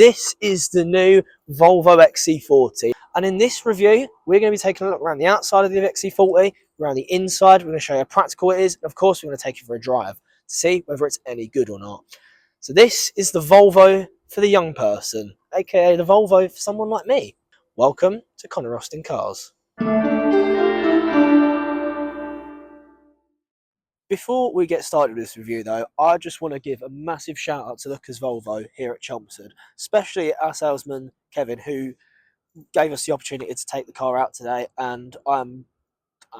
This is the new Volvo XC40, and in this review we're going to be taking a look around the outside of the XC40, around the inside. We're going to show you how practical it is, and of course we're going to take you for a drive to see whether it's any good or not. So this is the Volvo for the young person, aka the Volvo for someone like me. Welcome to Connor Austin Cars. Before we get started with this review though, I just want to give a massive shout out to Lucas Volvo here at Chelmsford, especially our salesman Kevin, who gave us the opportunity to take the car out today, and I'm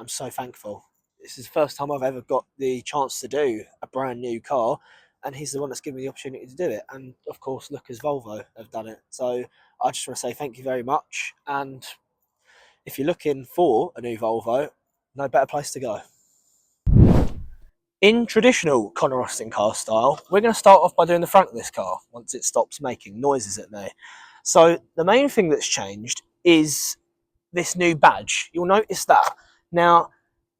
so thankful. This is the first time I've ever got the chance to do a brand new car, and he's the one that's given me the opportunity to do it, and of course Lucas Volvo have done it. So I just want to say thank you very much, and if you're looking for a new Volvo, no better place to go. In traditional Connor Austin car style, we're going to start off by doing the front of this car once it stops making noises at me. So the main thing that's changed is this new badge. You'll notice that. Now,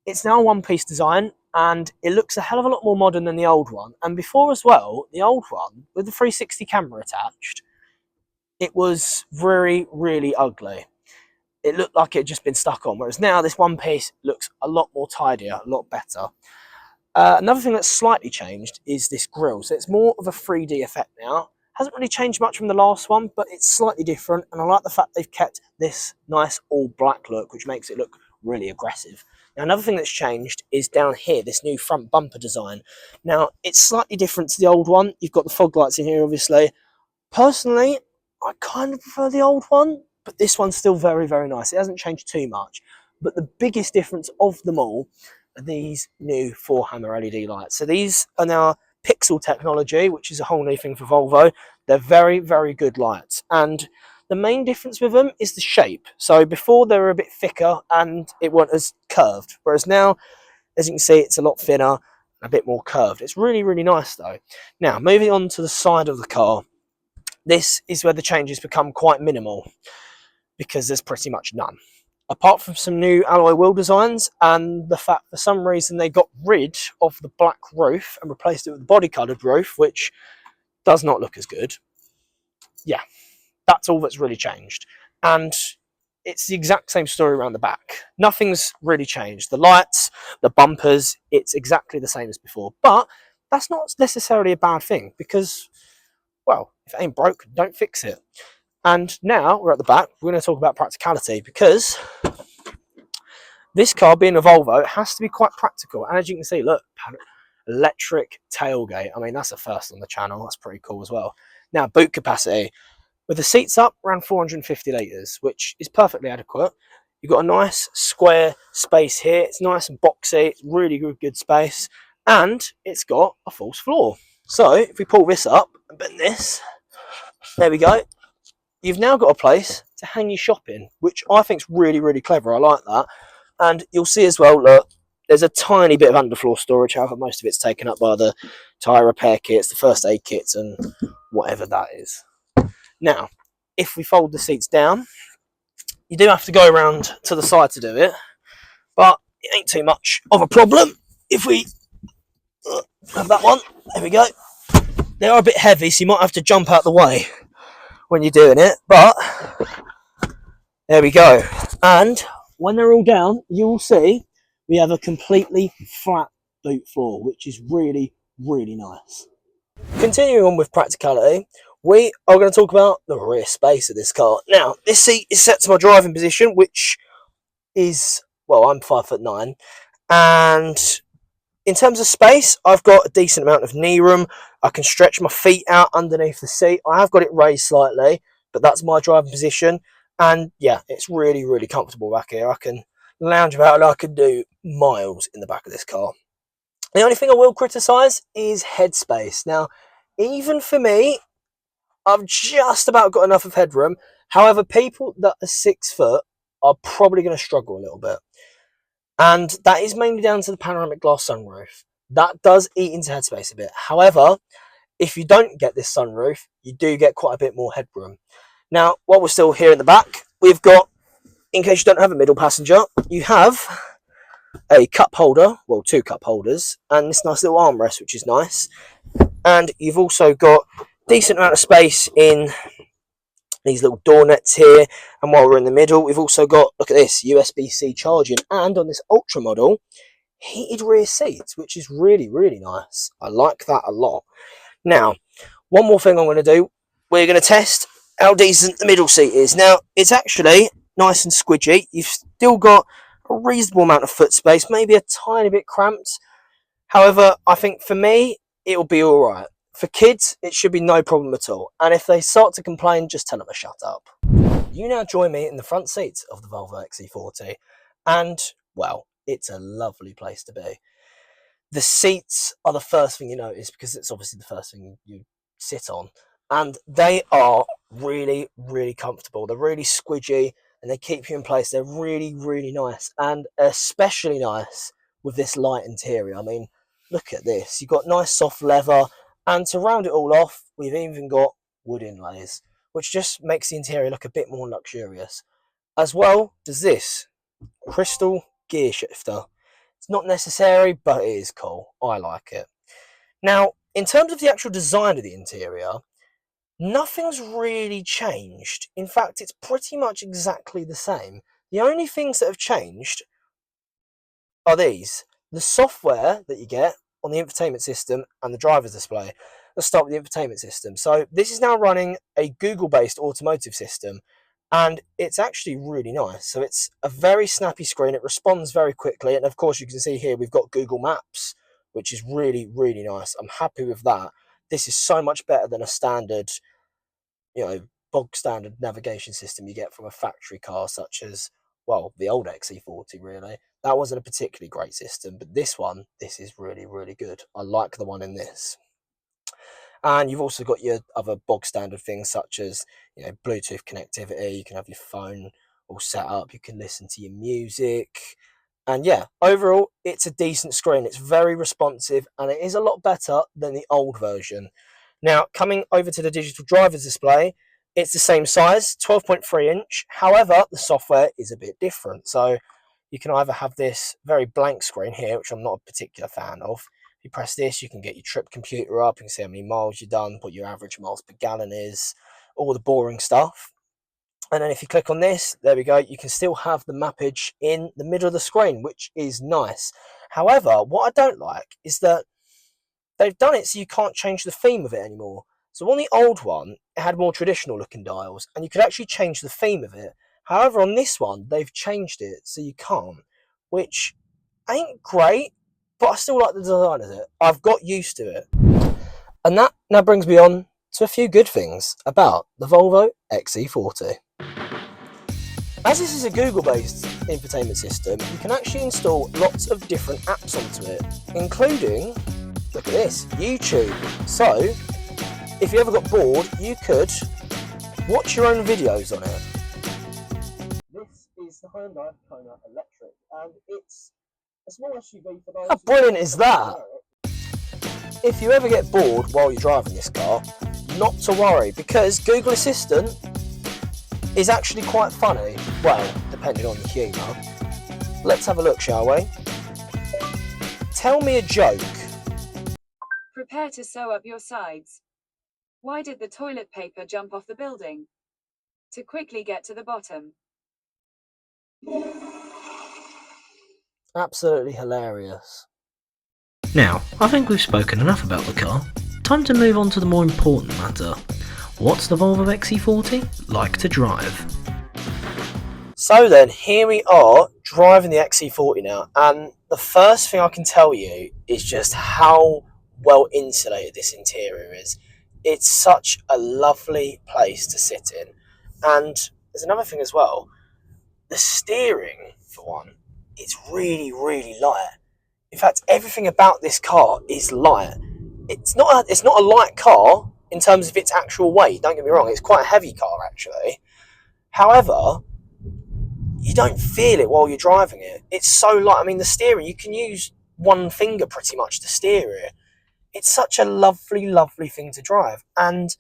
it's now a one-piece design and it looks a hell of a lot more modern than the old one. And before as well, the old one with the 360 camera attached, it was very, really ugly. It looked like it had just been stuck on, whereas now this one piece looks a lot more tidier, a lot better. Another thing that's slightly changed is this grille. So it's more of a 3D effect now. Hasn't really changed much from the last one, but it's slightly different. And I like the fact they've kept this nice all black look, which makes it look really aggressive. Now, another thing that's changed is down here, this new front bumper design. Now, it's slightly different to the old one. You've got the fog lights in here, obviously. Personally, I kind of prefer the old one, but this one's still very, very nice. It hasn't changed too much. But the biggest difference of them all are these new 4-hammer LED lights. So these are now pixel technology, which is a whole new thing for Volvo. They're very, very good lights. And the main difference with them is the shape. So before they were a bit thicker and it wasn't as curved, whereas now, as you can see, it's a lot thinner, a bit more curved. It's really, really nice though. Now, moving on to the side of the car, this is where the changes become quite minimal because there's pretty much none. Apart from some new alloy wheel designs and the fact for some reason they got rid of the black roof and replaced it with the body coloured roof, which does not look as good. Yeah, that's all that's really changed. And it's the exact same story around the back. Nothing's really changed. The lights, the bumpers, it's exactly the same as before. But that's not necessarily a bad thing because, well, if it ain't broke, don't fix it. And now we're at the back, we're going to talk about practicality because this car, being a Volvo, it has to be quite practical. And as you can see, look, electric tailgate. I mean, that's a first on the channel. That's pretty cool as well. Now, boot capacity. With the seats up, around 450 litres, which is perfectly adequate. You've got a nice square space here. It's nice and boxy. It's really good space. And it's got a false floor. So if we pull this up and bend this, there we go. You've now got a place to hang your shopping, which I think is really, really clever. I like that. And you'll see as well, look, there's a tiny bit of underfloor storage. However, most of it's taken up by the tyre repair kits, the first aid kits, and whatever that is. Now, if we fold the seats down, you do have to go around to the side to do it, but it ain't too much of a problem. If we have that one, there we go. They are a bit heavy, so you might have to jump out the way when you're doing it, but there we go. And when they're all down, you will see we have a completely flat boot floor, which is really, really nice. Continuing on with practicality, we are going to talk about the rear space of this car. Now, this seat is set to my driving position, which is, well, I'm 5'9", and in terms of space, I've got a decent amount of knee room. I can stretch my feet out underneath the seat. I have got it raised slightly, but that's my driving position. And yeah, it's really, really comfortable back here. I can lounge about and I can do miles in the back of this car. The only thing I will criticise is headspace. Now, even for me, I've just about got enough of headroom. However, people that are 6 foot are probably going to struggle a little bit. And that is mainly down to the panoramic glass sunroof. That does eat into headspace a bit. However, if you don't get this sunroof, you do get quite a bit more headroom. Now, while we're still here in the back, we've got, in case you don't have a middle passenger, you have a cup holder, well, 2 cup holders, and this nice little armrest, which is nice. And you've also got a decent amount of space in these little door nets here. And while we're in the middle, we've also got, look at this, USB-C charging, and on this Ultra model, heated rear seats, which is really, really nice. I like that a lot. Now, one more thing I'm going to do, we're going to test how decent the middle seat is. Now, it's actually nice and squidgy. You've still got a reasonable amount of foot space, maybe a tiny bit cramped. However, I think for me, it'll be all right. For kids, it should be no problem at all. And if they start to complain, just tell them to shut up. You now join me in the front seat of the Volvo XC40. And, well, it's a lovely place to be. The seats are the first thing you notice because it's obviously the first thing you sit on. And they are really, really comfortable. They're really squidgy and they keep you in place. They're really, really nice. And especially nice with this light interior. I mean, look at this. You've got nice soft leather. And to round it all off, we've even got wood inlays, which just makes the interior look a bit more luxurious. As well does this crystal gear shifter. It's not necessary, but it is cool. I like it. Now, in terms of the actual design of the interior, nothing's really changed. In fact, it's pretty much exactly the same. The only things that have changed are these. The software that you get on the infotainment system and the driver's display. Let's start with the infotainment system. So this is now running a Google-based automotive system, and it's actually really nice. So it's a very snappy screen. It responds very quickly. And of course, you can see here, we've got Google Maps, which is really, really nice. I'm happy with that. This is so much better than a standard, bog standard navigation system you get from a factory car, such as, well, the old XC40, really. That wasn't a particularly great system, but this is really, really good. I like the one in this. And you've also got your other bog standard things such as, Bluetooth connectivity. You can have your phone all set up. You can listen to your music. And yeah, overall, it's a decent screen. It's very responsive and it is a lot better than the old version. Now, coming over to the digital driver's display, it's the same size, 12.3 inch. However, the software is a bit different. So you can either have this very blank screen here, which I'm not a particular fan of. If you press this, you can get your trip computer up. You can see how many miles you've done, what your average miles per gallon is, all the boring stuff. And then if you click on this, there we go, you can still have the mappage in the middle of the screen, which is nice. However, what I don't like is that they've done it so you can't change the theme of it anymore. So on the old one, it had more traditional looking dials, and you could actually change the theme of it. However, on this one, they've changed it so you can't, which ain't great, but I still like the design of it. I've got used to it. And that now brings me on to a few good things about the Volvo XC40. As this is a Google-based infotainment system, you can actually install lots of different apps onto it, including, look at this, YouTube. So, if you ever got bored, you could watch your own videos on it. This is the Hyundai Kona Electric, and it's a small SUV for those. How brilliant is that? If you ever get bored while you're driving this car, not to worry, because Google Assistant is actually quite funny. Well, depending on the humour. Let's have a look, shall we? Tell me a joke. Prepare to sew up your sides. Why did the toilet paper jump off the building? To quickly get to the bottom. Absolutely hilarious. Now, I think we've spoken enough about the car. Time to move on to the more important matter. What's the Volvo XC40 like to drive? So then, here we are driving the XC40 now, and the first thing I can tell you is just how well insulated this interior is. It's such a lovely place to sit in. And there's another thing as well. The steering, for one, it's really, really light. In fact, everything about this car is light. It's not a light car in terms of its actual weight, don't get me wrong. It's quite a heavy car, actually. However, you don't feel it while you're driving it. It's so light. I mean, the steering, you can use one finger pretty much to steer it. It's such a lovely, lovely thing to drive. And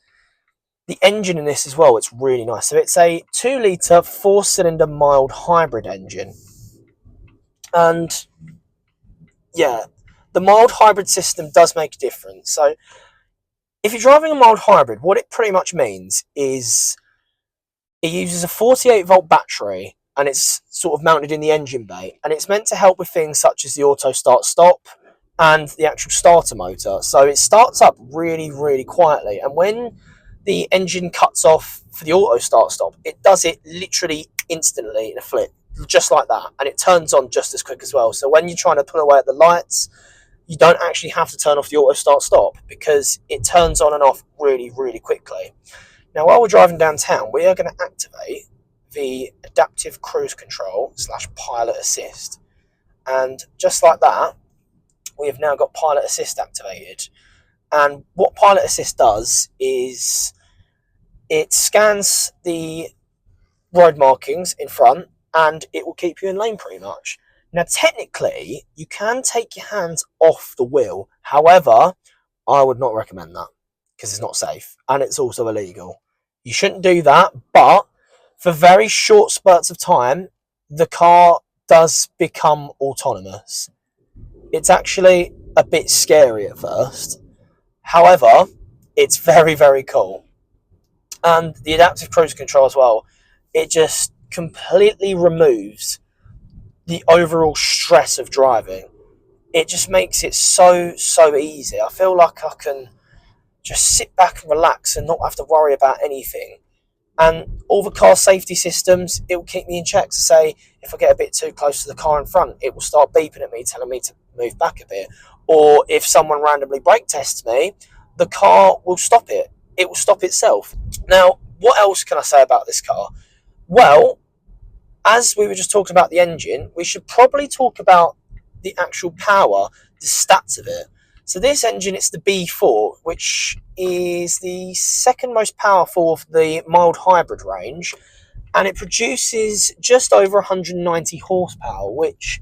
the engine in this as well, it's really nice. So it's a 2-litre 4-cylinder mild hybrid engine. And yeah, the mild hybrid system does make a difference. So if you're driving a mild hybrid, what it pretty much means is It uses a 48-volt battery, and it's sort of mounted in the engine bay, and it's meant to help with things such as the auto start stop and the actual starter motor. So it starts up really, really quietly, and when the engine cuts off for the auto start stop, it does it literally instantly in a flip, just like that, and it turns on just as quick as well. So when you're trying to pull away at the lights, you don't actually have to turn off the auto start stop because it turns on and off really, really quickly. Now, while we're driving downtown, we are going to activate the adaptive cruise control / pilot assist. And just like that, we have now got pilot assist activated. And what pilot assist does is it scans the road markings in front and it will keep you in lane pretty much. Now, technically, you can take your hands off the wheel. However, I would not recommend that because it's not safe and it's also illegal. You shouldn't do that, but for very short spurts of time, the car does become autonomous. It's actually a bit scary at first. However, it's very, very cool. And the adaptive cruise control as well, it just completely removes the overall stress of driving. It just makes it so easy. I feel like I can just sit back and relax and not have to worry about anything. And all the car safety systems, it will keep me in check to say if I get a bit too close to the car in front, it will start beeping at me, telling me to move back a bit. Or if someone randomly brake tests me, the car will stop it. It will stop itself. Now, what else can I say about this car? Well, as we were just talking about the engine, we should probably talk about the actual power, the stats of it. So this engine, it's the B4, which is the second most powerful of the mild hybrid range, and it produces just over 190 horsepower, which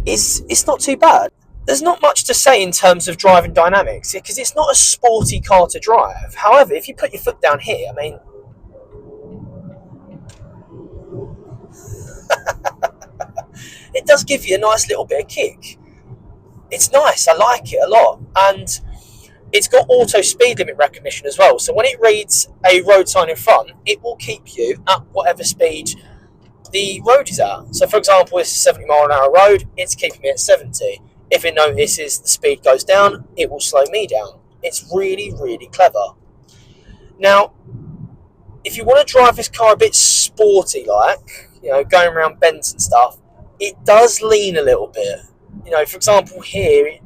it's not too bad. There's not much to say in terms of driving dynamics because it's not a sporty car to drive. However, if you put your foot down here, I mean, it does give you a nice little bit of kick. It's nice, I like it a lot, and it's got auto speed limit recognition as well, so when it reads a road sign in front, it will keep you at whatever speed the road is at. So for example, it's a 70 mile an hour road, it's keeping me at 70. If it notices the speed goes down, it will slow me down. It's really, really clever. Now, if you want to drive this car a bit sporty like, going around bends and stuff, it does lean a little bit. For example, here,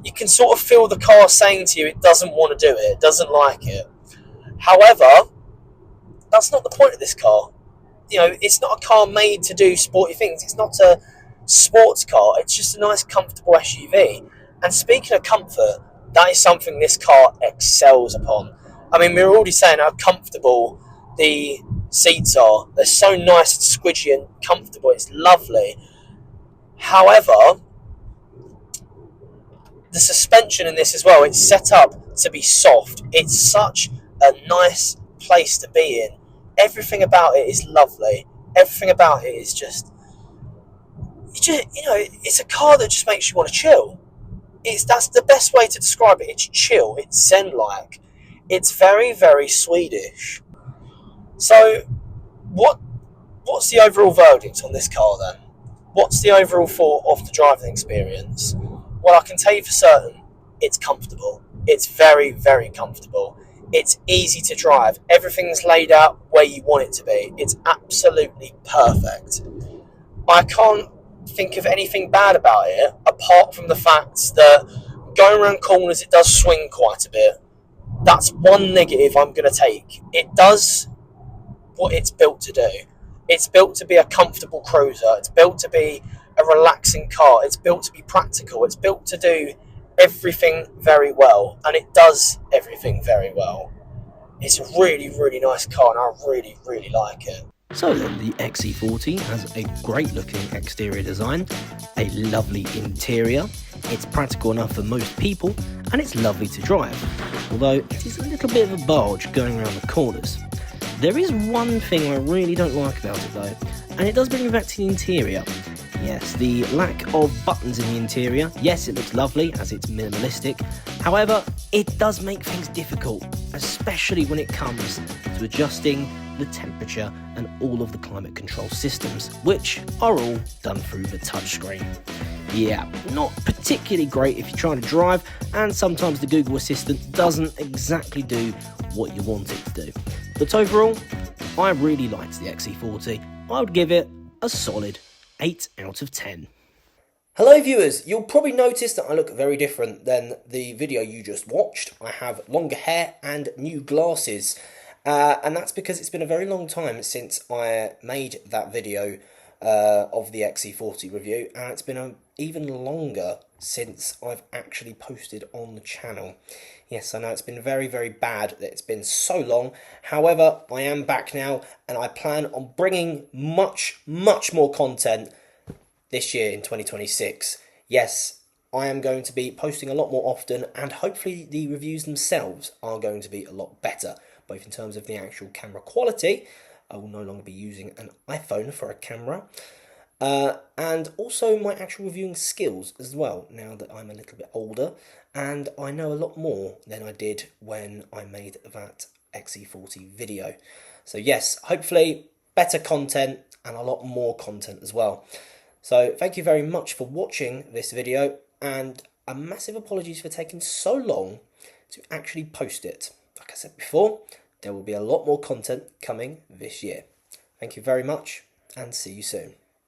you can sort of feel the car saying to you it doesn't want to do it, it doesn't like it. However, that's not the point of this car. It's not a car made to do sporty things. It's not a sports car. It's just a nice, comfortable SUV. And speaking of comfort, that is something this car excels upon. I mean, we're already saying how comfortable the seats are. They're so nice and squidgy and comfortable. It's lovely. However, the suspension in this as well, it's set up to be soft. It's such a nice place to be in. Everything about it is lovely. Everything about it is just it's a car that just makes you want to chill. That's the best way to describe it. It's chill. It's zen-like. It's very, very Swedish. So, what's the overall verdict on this car then? What's the overall thought of the driving experience? Well, I can tell you for certain, it's comfortable. It's very, very comfortable. It's easy to drive. Everything's laid out where you want it to be. It's absolutely perfect. I can't think of anything bad about it, apart from the fact that going around corners, it does swing quite a bit. That's one negative I'm going to take. It does what it's built to do. It's built to be a comfortable cruiser. It's built to be a relaxing car. It's built to be practical. It's built to do everything very well, and it does everything very well. It's a really, really nice car, and I really, really like it. So then, the XC40 has a great looking exterior design, a lovely interior, it's practical enough for most people, and it's lovely to drive, although it is a little bit of a barge going around the corners. There is one thing I really don't like about it though, and it does bring me back to the interior. Yes, the lack of buttons in the interior. Yes, it looks lovely as it's minimalistic. However, it does make things difficult, especially especially when it comes to adjusting the temperature and all of the climate control systems, which are all done through the touchscreen. Yeah, not particularly great if you're trying to drive, and sometimes the Google Assistant doesn't exactly do what you want it to do. But overall, I really liked the XC40. I would give it a solid 8 out of 10. Hello viewers, you'll probably notice that I look very different than the video you just watched. I have longer hair and new glasses, and that's because it's been a very long time since I made that video of the XC40 review, and it's been even longer since I've actually posted on the channel. Yes, I know it's been very, very bad that it's been so long. However, I am back now, and I plan on bringing much more content this year in 2026. Yes, I am going to be posting a lot more often, and hopefully the reviews themselves are going to be a lot better, both in terms of the actual camera quality. I will no longer be using an iPhone for a camera, and also my actual reviewing skills as well, now that I'm a little bit older and I know a lot more than I did when I made that XC40 video. So yes, hopefully better content and a lot more content as well. So thank you very much for watching this video, and a massive apologies for taking so long to actually post it. Like I said before, there will be a lot more content coming this year. Thank you very much, and see you soon.